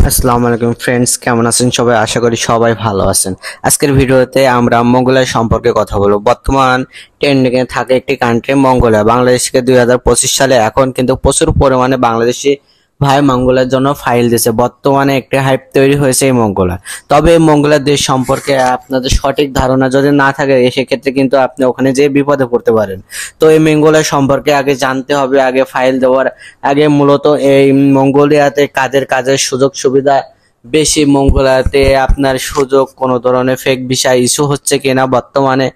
আসসালামু আলাইকুম ফ্রেন্ডস, কেমন আছেন সবাই? আশা করি সবাই ভালো আছেন। আজকের ভিডিওতে আমরা মঙ্গোলিয়া সম্পর্কে কথা বলবো। বর্তমান ট্রেন্ডিং এ থাকে একটি কান্ট্রি মঙ্গোলিয়া। বাংলাদেশকে 2025 সালে এখন কিন্তু প্রচুর পরিমাণে বাংলাদেশি ভাই মঙ্গোলিয়ার জন্য ফাইল দিয়েছে। বর্তমানে একটি হাইপ তৈরি হয়েছে এই মঙ্গোলিয়া। তবে এই মঙ্গোলিয়া দেশ সম্পর্কে আপনাদের সঠিক ধারণা যদি না থাকে, সেক্ষেত্রে কিন্তু আপনি ওখানে যেয়ে বিপদে পড়তে পারেন। তো এই মঙ্গোলিয়া সম্পর্কে আগে জানতে হবে। আগে ফাইল দেওয়ার আগে মূলত এই মঙ্গোলিয়াতে কাজের সুযোগ সুবিধা বেশি। মঙ্গোলিয়াতে আপনার সুযোগ কোনো ধরনের ফেক ভিসা ইস্যু হচ্ছে কিনা, বর্তমানে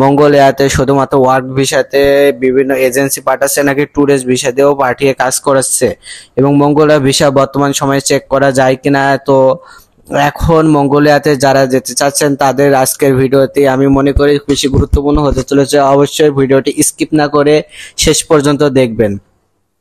মঙ্গোলিয়াতে শুধুমাত্র ওয়ার্ক ভিসাতে বিভিন্ন এজেন্সি পাঠাচ্ছে নাকি ট্যুরিস্ট ভিসা দিয়েও পাঠিয়ে কাজ করাচ্ছে, এবং মঙ্গোলিয়া ভিসা বর্তমান সময়ে চেক করা যায় কিনা। তো এখন মঙ্গোলিয়াতে যারা যেতে চাচ্ছেন তাদের আজকের ভিডিওতে আমি মনে করি বেশি গুরুত্বপূর্ণ হতে চলেছে। অবশ্যই ভিডিওটি স্কিপ না করে শেষ পর্যন্ত দেখবেন।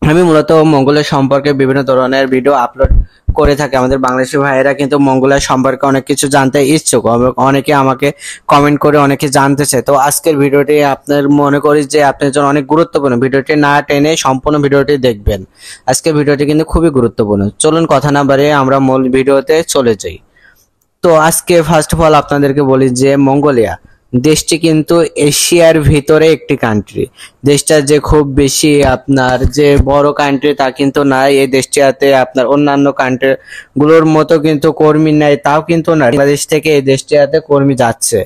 আমি মূলত মঙ্গোলিয়া সম্পর্কে বিভিন্ন ধরনের ভিডিও আপলোড করে থাকি। আমাদের বাংলাদেশি ভাইয়েরা কিন্তু মঙ্গোলিয়া সম্পর্কে অনেক কিছু জানতে ইচ্ছুক, অনেকে আমাকে কমেন্ট করে অনেকে জানতে চায়। তো আজকের ভিডিওটি আপনার মনে করি যে আপনার জন্য অনেক গুরুত্বপূর্ণ। ভিডিওটি না টেনে সম্পূর্ণ ভিডিওটি দেখবেন। আজকের ভিডিওটি কিন্তু খুবই গুরুত্বপূর্ণ। চলুন কথা না বাড়িয়ে আমরা মূল ভিডিওতে চলে যাই। তো আজকে ফার্স্ট অফ অল আপনাদেরকে বলি যে মঙ্গোলিয়া দেশটি কিন্তু এশিয়ার ভিতরে একটি কান্ট্রি। দেশটা যে খুব বেশি আপনার যে বড় কান্ট্রি তা কিন্তু নয়। এই দেশটিতে আপনার অন্যান্য কান্ট্রি গুলোর মতো কিন্তু কর্মী নাই, তাও কিন্তু না। বাংলাদেশ থেকে এই দেশটিতে কর্মী যাচ্ছে।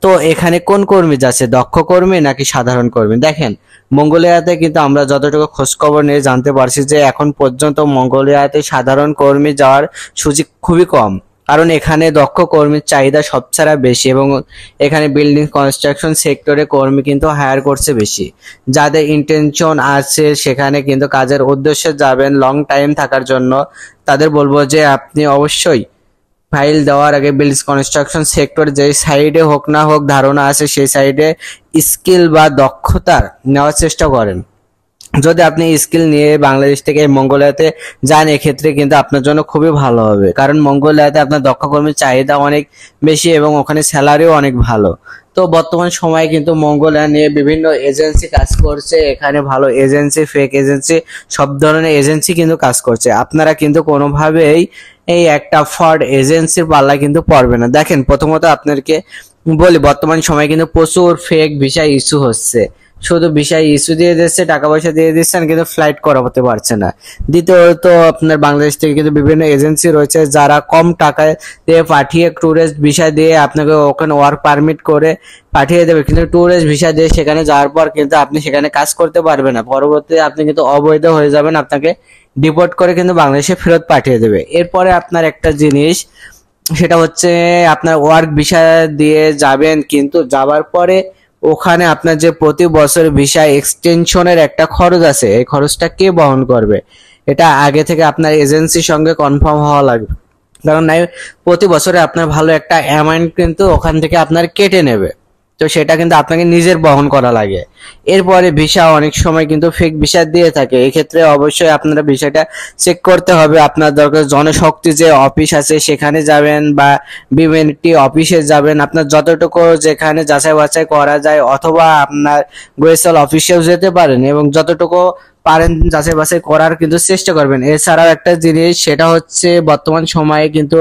তো এখানে কোন কর্মী যাচ্ছে, দক্ষ কর্মী নাকি সাধারণ কর্মী? দেখেন, মঙ্গোলিয়াতে কিন্তু আমরা যতটুকু খোঁজখবর নিয়ে জানতে পারছি যে এখন পর্যন্ত মঙ্গোলিয়াতে সাধারণ কর্মী যাওয়ার সুযোগ খুবই কম, কারণ এখানে দক্ষ কর্মীর চাহিদা সবচেয়ে বেশি, এবং এখানে বিল্ডিং কনস্ট্রাকশন সেক্টরে কর্মী কিন্তু হায়ার করছে বেশি। যাদের ইন্টেনশন আছে সেখানে কিন্তু কাজের উদ্দেশ্যে যাবেন লং টাইম থাকার জন্য, তাদের বলবো যে আপনি অবশ্যই ফাইল দেওয়ার আগে বিল্ডিং কনস্ট্রাকশন সেক্টর যে সাইডে হোক না হোক ধারণা আছে সেই সাইডে স্কিল বা দক্ষতা নেওয়ার চেষ্টা করেন। যদি আপনি স্কিল নিয়ে বাংলাদেশ থেকে মঙ্গোলিয়াতে যান, এক্ষেত্রে কিন্তু আপনার জন্য খুবই ভালো হবে, কারণ মঙ্গোলিয়াতে আপনার দক্ষ কর্মীর চাহিদা অনেক বেশি এবং ওখানে স্যালারিও অনেক ভালো। তো বর্তমান সময়ে কিন্তু মঙ্গোলিয়া নিয়ে বিভিন্ন এজেন্সি কাজ করছে। এখানে ভালো এজেন্সি, ফেক এজেন্সি, সব ধরনের এজেন্সি কিন্তু কাজ করছে। আপনারা কিন্তু কোনোভাবেই এই একটা ফ্রড এজেন্সির পাল্লা কিন্তু পড়বে না। দেখেন, প্রথমত আপনাদেরকে বলি বর্তমান সময়ে কিন্তু প্রচুর ফেক ভিসা ইস্যু হচ্ছে। শুধু ভিসা ইস্যু দিয়ে দিচ্ছে, টাকা পয়সা দিয়ে দিচ্ছেন, কিন্তু ফ্লাইট করাতে পারছে না। দ্বিতীয়ত আপনার বাংলাদেশ থেকে কিন্তু বিভিন্ন এজেন্সি রয়েছে যারা কম টাকায় দিয়ে পাঠিয়ে ট্যুরিস্ট ভিসা দিয়ে আপনাকে ওখানে ওয়ার্ক পারমিট করে পাঠিয়ে দেবে, কিন্তু ট্যুরিস্ট ভিসা দিয়ে সেখানে যাওয়ার পর কিন্তু আপনি সেখানে কাজ করতে পারবেন না। পরবর্তীতে আপনি কিন্তু অবৈধ হয়ে যাবেন, আপনাকে ডিপোর্ট করে কিন্তু বাংলাদেশে ফেরত পাঠিয়ে দেবে। এরপরে আপনার একটা জিনিস, সেটা হচ্ছে আপনার ওয়ার্ক ভিসা দিয়ে যাবেন, কিন্তু যাওয়ার পরে ওখানে আপনার যে প্রতি বছর ভিসা এক্সটেনশনের একটা খরচ আছে, এই খরচটা কে বহন করবে? এটা আগে থেকে আপনার এজেন্সির সঙ্গে কনফার্ম হওয়া লাগবে, কারণ নাই প্রতি বছরে আপনার ভালো একটা অ্যামাউন্ট কিন্তু ওখান থেকে আপনার কেটে নেবে। তো সেটা কিন্তু আপনাকে নিজের বহন করা লাগে। এরপরে ভিসা অনেক সময় কিন্তু ফেক ভিসা দিয়ে থাকে। এক্ষেত্রে অবশ্যই আপনারা ভিসাটা চেক করতে হবে। আপনার দরকার জনশক্তি যে অফিস আছে সেখানে যাবেন, বা বিএমএনটি অফিসে যাবেন, আপনার যতটুকু যেখানে যাচাই বাছাই করা যায়, অথবা আপনার গোয়েসল অফিসেও যেতে পারেন, এবং যতটুকু পারেন যাচাই বাছাই করার কিন্তু চেষ্টা করবেন। এছাড়াও একটা জিনিস, সেটা হচ্ছে বর্তমান সময়ে কিন্তু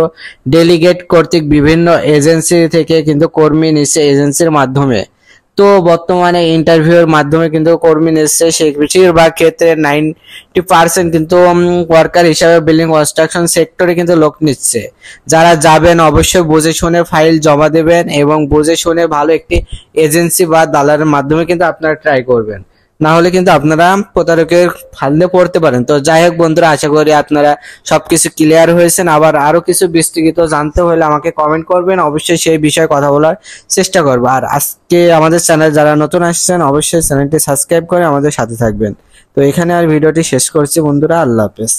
ডেলিগেট কর্তৃক বিভিন্ন এজেন্সি থেকে কিন্তু কর্মী নিচ্ছে এজেন্সির মাধ্যমে। তো বর্তমানে ইন্টারভিউর মাধ্যমে কিন্তু কর্মী নিচ্ছে, সেই বেশিরভাগ ক্ষেত্রে 90% কিন্তু ওয়ার্কার হিসাবে বিল্ডিং কনস্ট্রাকশন সেক্টরে কিন্তু লোক নিচ্ছে। যারা যাবেন অবশ্যই বুঝে শুনে ফাইল জমা দেবেন, এবং বুঝে শুনে ভালো একটি এজেন্সি বা দালালের মাধ্যমে কিন্তু আপনারা ট্রাই করবেন, না হলে কিন্তু আপনারা প্রতারকের ফাঁদে পড়তে পারেন। তো যাই হোক বন্ধুরা, আশা করি আপনারা সবকিছু ক্লিয়ার হয়েছেন। আবার আরো কিছু বিস্তারিত জানতে হলে আমাকে কমেন্ট করবেন, অবশ্যই সেই বিষয়ে কথা বলার চেষ্টা করবো। আর আজকে আমাদের চ্যানেল যারা নতুন আসছেন অবশ্যই চ্যানেলটি সাবস্ক্রাইব করে আমাদের সাথে থাকবেন। তো এখানে আর ভিডিওটি শেষ করছি বন্ধুরা, আল্লাহ হাফেজ।